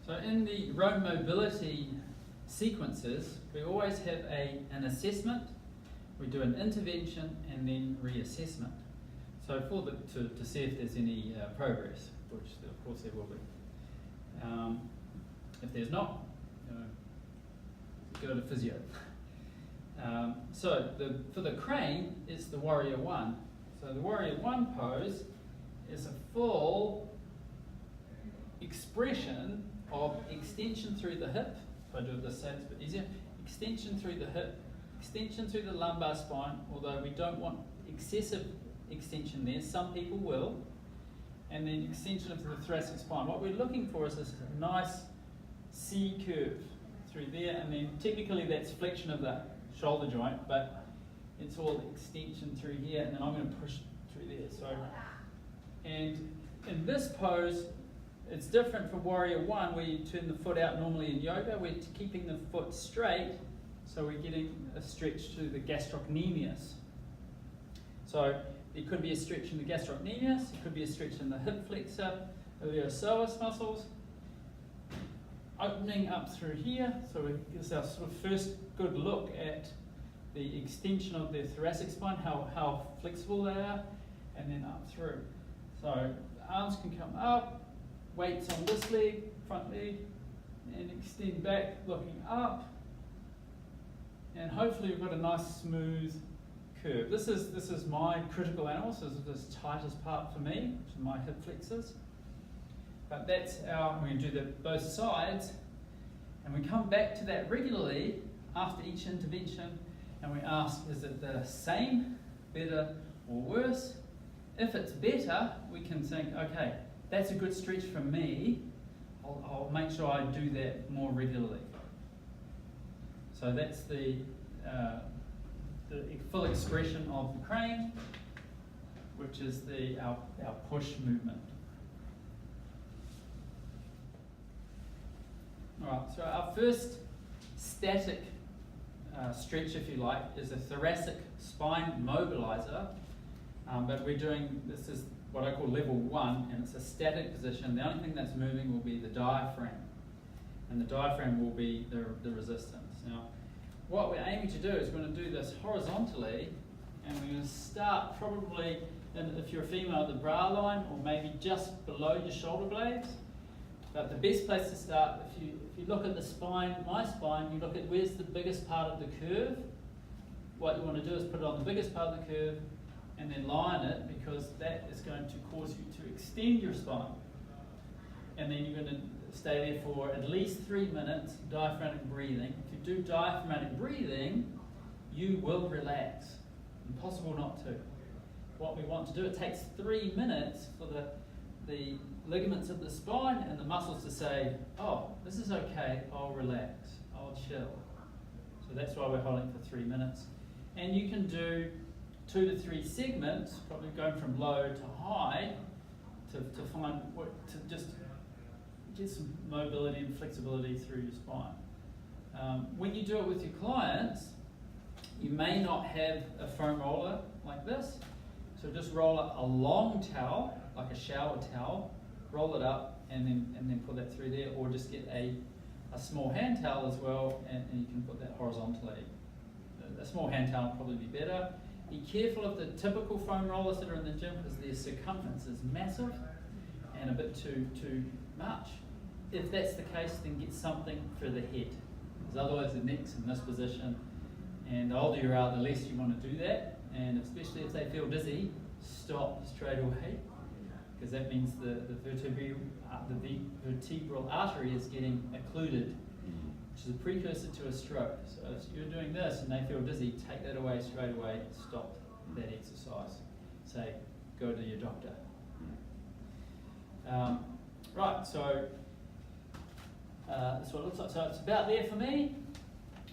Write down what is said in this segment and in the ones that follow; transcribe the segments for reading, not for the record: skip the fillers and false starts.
So in the row mobility sequences, we always have an assessment, we do an intervention, and then reassessment. So to see if there's any progress, which of course there will be. If there's not, go to physio. So for the crane, it's the Warrior One. So the Warrior One pose is a full expression of extension through the hip. If I do it this side, it's a bit easier. Extension through the hip, extension through the lumbar spine, although we don't want excessive extension there. Some people will. And then extension of the thoracic spine. What we're looking for is this nice C curve through there, and then technically that's flexion of the shoulder joint, but it's all extension through here, and then I'm going to push through there. So, and in this pose, it's different from Warrior One, where you turn the foot out normally in yoga. We're keeping the foot straight, so we're getting a stretch to the gastrocnemius. So it could be a stretch in the gastrocnemius, it could be a stretch in the hip flexor, iliopsoas muscles. Opening up through here, so it's our sort of first good look at the extension of their thoracic spine, how flexible they are, and then up through. So arms can come up, weights on this leg, front leg, and extend back, looking up, and hopefully we've got a nice smooth curve. This is my critical animal, so this is the tightest part for me, which is my hip flexors. But that's our, we're going to do both sides, and we come back to that regularly after each intervention, and we ask, is it the same, better, or worse? If it's better, we can think, okay, that's a good stretch for me, I'll make sure I do that more regularly. So that's the full expression of the crane, which is our push movement. Alright, so our first static stretch, if you like, is a thoracic spine mobilizer, but this is what I call level 1, and it's a static position. The only thing that's moving will be the diaphragm, and the diaphragm will be the resistance. Now, what we're aiming to do is we're going to do this horizontally, and we're going to start probably, if you're a female, at the bra line, or maybe just below your shoulder blades. But the best place to start, if you look at the spine, my spine, you look at where's the biggest part of the curve. What you want to do is put it on the biggest part of the curve and then line it, because that is going to cause you to extend your spine. And then you're going to stay there for at least 3 minutes, diaphragmatic breathing. If you do diaphragmatic breathing, you will relax. Impossible not to. What we want to do, it takes 3 minutes for the ligaments of the spine and the muscles to say, oh, this is okay, I'll relax, I'll chill. So that's why we're holding for 3 minutes. And you can do 2 to 3 segments, probably going from low to high, to just get some mobility and flexibility through your spine. When you do it with your clients, you may not have a foam roller like this, so just roll up a long towel, like a shower towel, roll it up, and then put that through there, or just get a small hand towel as well, and you can put that horizontally. A small hand towel would probably be better. Be careful of the typical foam rollers that are in the gym, because their circumference is massive and a bit too much. If that's the case, then get something for the head, because otherwise the neck's in this position, and the older you are, the less you want to do that, and especially if they feel dizzy, stop straight away, because that means the vertebral artery is getting occluded, which is a precursor to a stroke. So if you're doing this and they feel dizzy, take that away straight away, stop that exercise. Say, go to your doctor. Right, so that's what it looks like. So it's about there for me.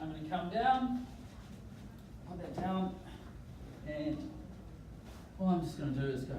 I'm going to come down, put that down, and all I'm just going to do is go.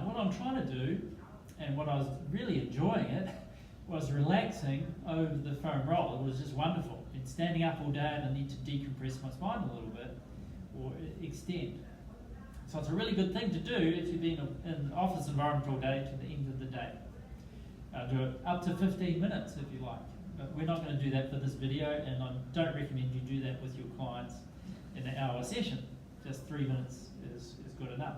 what I'm trying to do, and what I was really enjoying it, was relaxing over the foam roll. It was just wonderful. And standing up all day and I need to decompress my spine a little bit, or extend. So it's a really good thing to do if you've been in an office environment all day to the end of the day. Do it up to 15 minutes if you like. But we're not going to do that for this video, and I don't recommend you do that with your clients in an hour session. Just 3 minutes is good enough.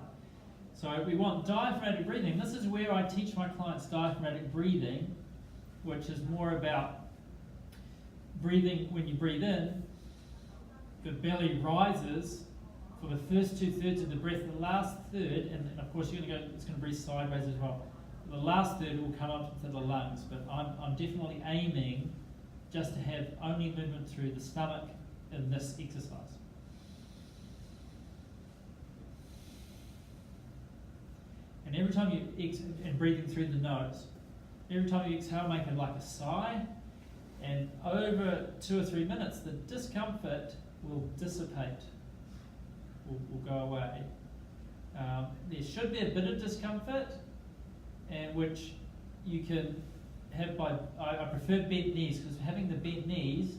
So we want diaphragmatic breathing. This is where I teach my clients diaphragmatic breathing, which is more about breathing. When you breathe in, the belly rises for the first 2/3 of the breath. The last third, and of course it's going to breathe sideways as well. The last third will come up to the lungs, but I'm definitely aiming just to have only movement through the stomach in this exercise. And every time you exhale, and breathing through the nose, every time you exhale, make it like a sigh, and over 2 or 3 minutes, the discomfort will dissipate, will go away. There should be a bit of discomfort, and which you can have by, I prefer bent knees, because having the bent knees,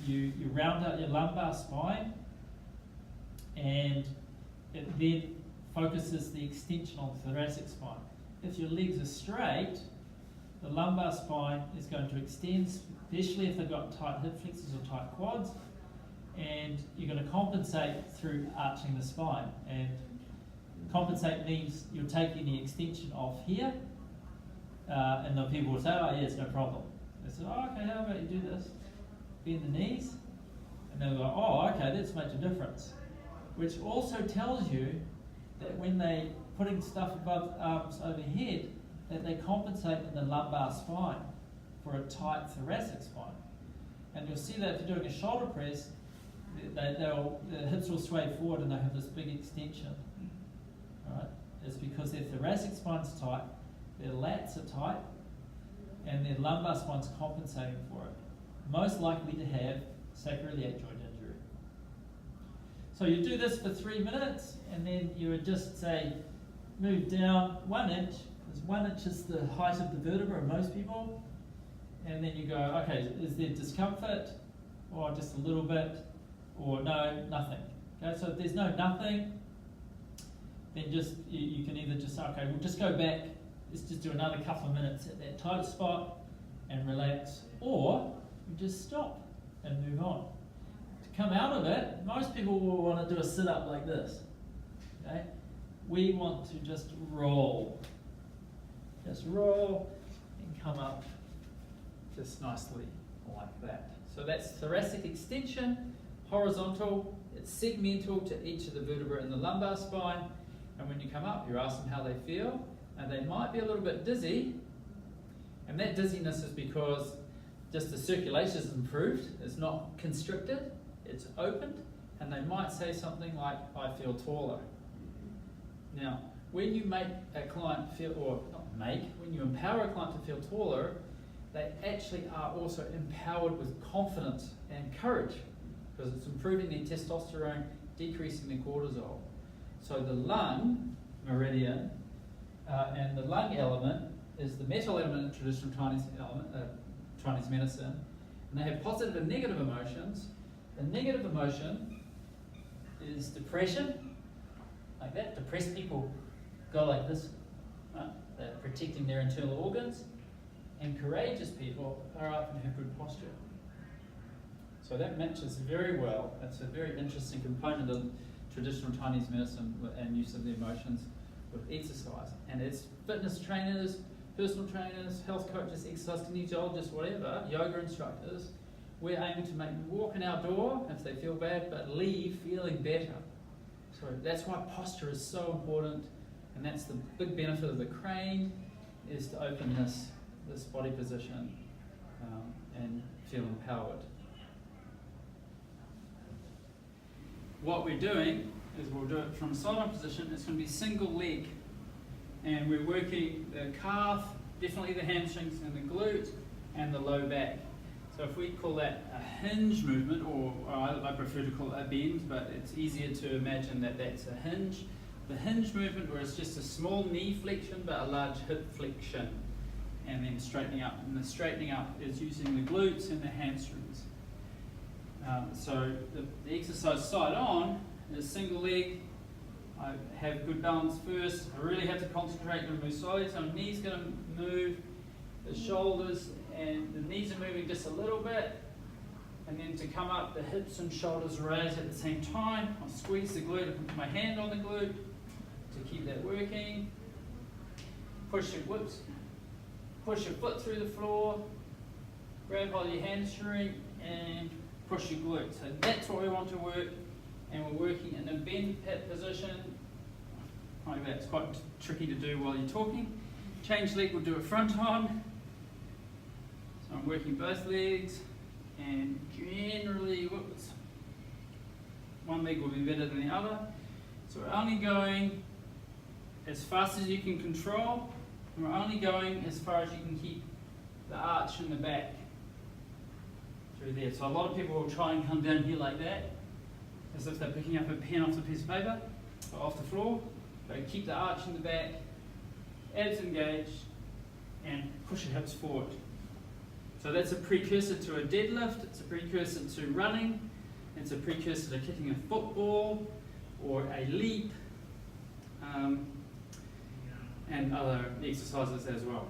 you round out your lumbar spine, and it then focuses the extension on the thoracic spine. If your legs are straight, the lumbar spine is going to extend, especially if they've got tight hip flexors or tight quads, and you're going to compensate through arching the spine. And compensate means you're taking the extension off here, and then people will say, oh yeah, it's no problem. They say, oh okay, how about you do this? Bend the knees, and they'll go, oh okay, that's made a difference. Which also tells you that when they're putting stuff above arms overhead, that they compensate in the lumbar spine for a tight thoracic spine. And you'll see that if you're doing a shoulder press, the hips will sway forward and they have this big extension. Right? It's because their thoracic spine's tight, their lats are tight, and their lumbar spine's compensating for it. Most likely to have sacroiliac joint injury. So you do this for 3 minutes, and then you would just say, move down 1 inch, because 1 inch is the height of the vertebra of most people, and then you go, okay, is there discomfort, or just a little bit, or no, nothing. Okay, so if there's no nothing, then just you can either just say, okay, we'll just go back, let's just do another couple of minutes at that tight spot and relax, or you just stop and move on. To come out of it, most people will want to do a sit-up like this. Okay? We want to just roll. Just roll and come up just nicely like that. So that's thoracic extension, horizontal, it's segmental to each of the vertebrae in the lumbar spine, and when you come up, you ask them how they feel, and they might be a little bit dizzy, and that dizziness is because just the circulation is improved, it's not constricted, it's opened, and they might say something like, I feel taller. Now, when you make a client feel, or not make, when you empower a client to feel taller, they actually are also empowered with confidence and courage, because it's improving their testosterone, decreasing their cortisol. So the lung meridian and the lung element is the metal element in traditional Chinese medicine, and they have positive and negative emotions. The negative emotion is depression, like that. Depressed people go like this, right? They're protecting their internal organs, and courageous people are up and have good posture. So that matches very well. That's a very interesting component of traditional Chinese medicine and use of the emotions with exercise. And as fitness trainers, personal trainers, health coaches, exercise kinesiologists, whatever, yoga instructors, we're aiming to make them walk in our door if they feel bad, but leave feeling better. So that's why posture is so important, and that's the big benefit of the crane, is to open this body position and feel empowered. What we're doing is we'll do it from side-on position. It's going to be single leg, and we're working the calf, definitely the hamstrings and the glute and the low back. So if we call that a hinge movement, or I prefer to call it a bend, but it's easier to imagine that that's a hinge. the hinge movement, where it's just a small knee flexion but a large hip flexion, and then straightening up. And the straightening up is using the glutes and the hamstrings. So the exercise side on is single leg. I have good balance first. I really have to concentrate on move slowly, so my knee's going to move, the shoulders and the knees are moving just a little bit, and then to come up, the hips and shoulders raise at the same time. I'll squeeze the glute and put my hand on the glute to keep that working. Push your foot through the floor, grab hold of your hamstring and push your glute. So that's what we want to work, and we're working in a bend pat position. Like that, it's quite tricky to do while you're talking. Change leg, we'll do a front arm. So I'm working both legs, and generally, one leg will be better than the other. So we're only going as fast as you can control, and we're only going as far as you can keep the arch in the back through there. So a lot of people will try and come down here like that, as if they're picking up a pen off the piece of paper, or off the floor. But keep the arch in the back, abs engaged, and push your hips forward. So that's a precursor to a deadlift, it's a precursor to running, it's a precursor to kicking a football or a leap, and other exercises as well.